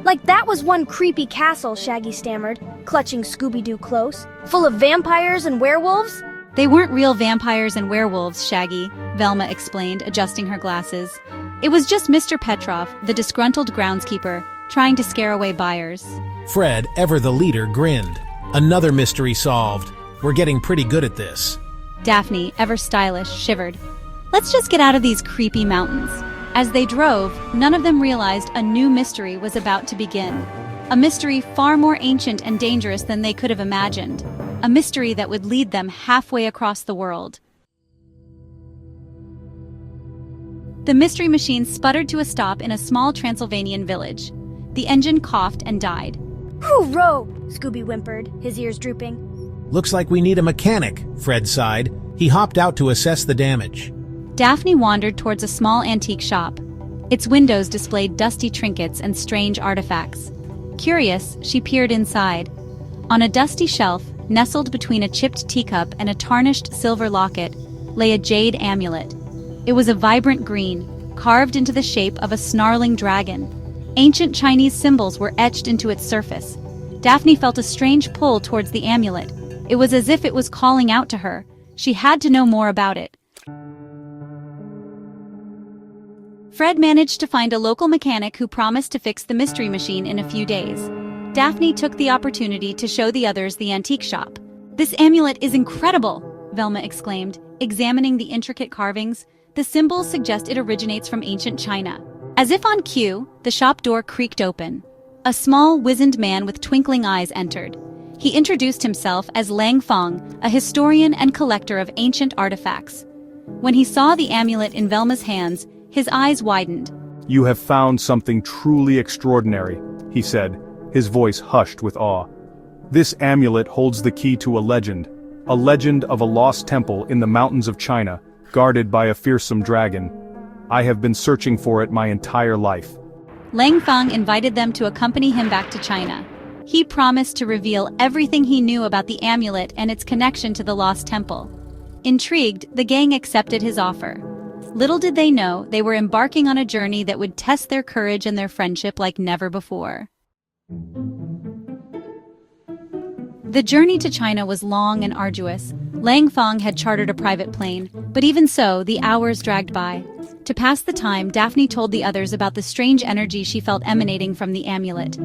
Like that was one creepy castle, Shaggy stammered, clutching Scooby-Doo close. Full of vampires and werewolves? They weren't real vampires and werewolves, Shaggy, Velma explained, adjusting her glasses. It was just Mr. Petrov, the disgruntled groundskeeper, trying to scare away buyers. Fred, ever the leader, grinned. Another mystery solved. We're getting pretty good at this. Daphne, ever stylish, shivered. Let's just get out of these creepy mountains. As they drove, none of them realized a new mystery was about to begin. A mystery far more ancient and dangerous than they could have imagined. A mystery that would lead them halfway across the world. The mystery machine sputtered to a stop in a small Transylvanian village. The engine coughed and died. Hoo-row! Scooby whimpered, his ears drooping. Looks like we need a mechanic, Fred sighed. He hopped out to assess the damage. Daphne wandered towards a small antique shop. Its windows displayed dusty trinkets and strange artifacts. Curious, she peered inside. On a dusty shelf, nestled between a chipped teacup and a tarnished silver locket, lay a jade amulet. It was a vibrant green, carved into the shape of a snarling dragon. Ancient Chinese symbols were etched into its surface. Daphne felt a strange pull towards the amulet. It was as if it was calling out to her. She had to know more about it. Fred managed to find a local mechanic who promised to fix the mystery machine in a few days. Daphne took the opportunity to show the others the antique shop. "This amulet is incredible!" Velma exclaimed, examining the intricate carvings. The symbols suggest it originates from ancient China. As if on cue, the shop door creaked open. A small, wizened man with twinkling eyes entered. He introduced himself as Lang Feng, a historian and collector of ancient artifacts. When he saw the amulet in Velma's hands, his eyes widened. "You have found something truly extraordinary," he said, his voice hushed with awe. "This amulet holds the key to a legend of a lost temple in the mountains of China, guarded by a fearsome dragon. I have been searching for it my entire life." Lang Feng invited them to accompany him back to China. He promised to reveal everything he knew about the amulet and its connection to the lost temple. Intrigued, the gang accepted his offer. Little did they know, they were embarking on a journey that would test their courage and their friendship like never before. The journey to China was long and arduous. Lang Feng had chartered a private plane, but even so, the hours dragged by. To pass the time, Daphne told the others about the strange energy she felt emanating from the amulet.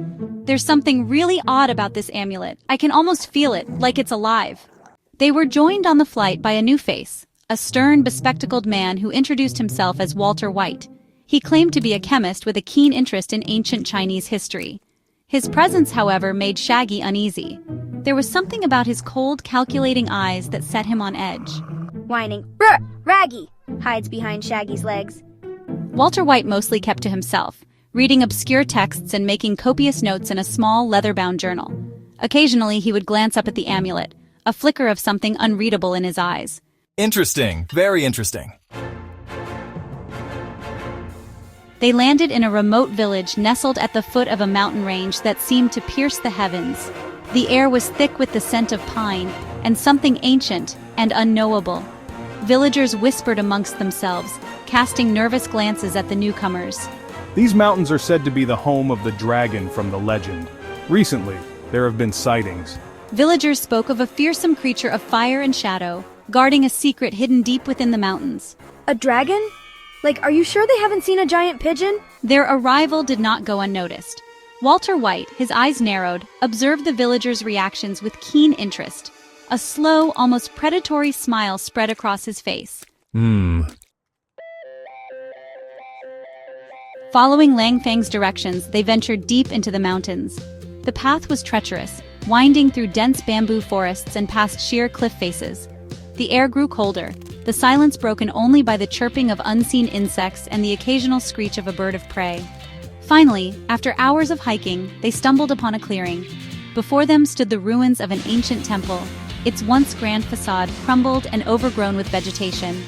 "There's something really odd about this amulet. I can almost feel it, like it's alive." They were joined on the flight by a new face, a stern, bespectacled man who introduced himself as Walter White. He claimed to be a chemist with a keen interest in ancient Chinese history. His presence, however, made Shaggy uneasy. There was something about his cold, calculating eyes that set him on edge. Whining, "Brr, Raggy!" hides behind Shaggy's legs. Walter White mostly kept to himself, reading obscure texts and making copious notes in a small, leather-bound journal. Occasionally, he would glance up at the amulet, a flicker of something unreadable in his eyes. Interesting, very interesting. They landed in a remote village nestled at the foot of a mountain range that seemed to pierce the heavens. The air was thick with the scent of pine, and something ancient and unknowable. Villagers whispered amongst themselves, casting nervous glances at the newcomers. These mountains are said to be the home of the dragon from the legend. Recently, there have been sightings. Villagers spoke of a fearsome creature of fire and shadow, guarding a secret hidden deep within the mountains. A dragon? Like, are you sure they haven't seen a giant pigeon? Their arrival did not go unnoticed. Walter White, his eyes narrowed, observed the villagers' reactions with keen interest. A slow, almost predatory smile spread across his face. Following Lang Feng's directions, they ventured deep into the mountains. The path was treacherous, winding through dense bamboo forests and past sheer cliff faces. The air grew colder, the silence broken only by the chirping of unseen insects and the occasional screech of a bird of prey. Finally, after hours of hiking, they stumbled upon a clearing. Before them stood the ruins of an ancient temple, its once grand facade crumbled and overgrown with vegetation.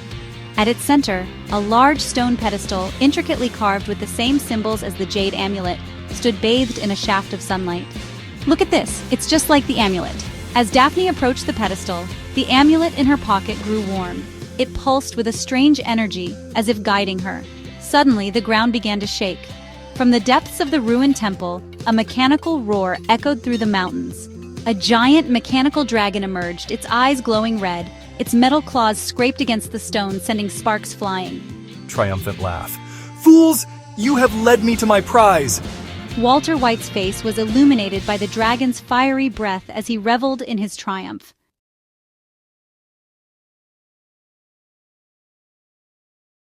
At its center, a large stone pedestal, intricately carved with the same symbols as the jade amulet, stood bathed in a shaft of sunlight. "Look at this, it's just like the amulet." As Daphne approached the pedestal, the amulet in her pocket grew warm. It pulsed with a strange energy, as if guiding her. Suddenly, the ground began to shake. From the depths of the ruined temple, a mechanical roar echoed through the mountains. A giant mechanical dragon emerged, its eyes glowing red, its metal claws scraped against the stone, sending sparks flying. Triumphant laugh. Fools! You have led me to my prize! Walter White's face was illuminated by the dragon's fiery breath as he reveled in his triumph.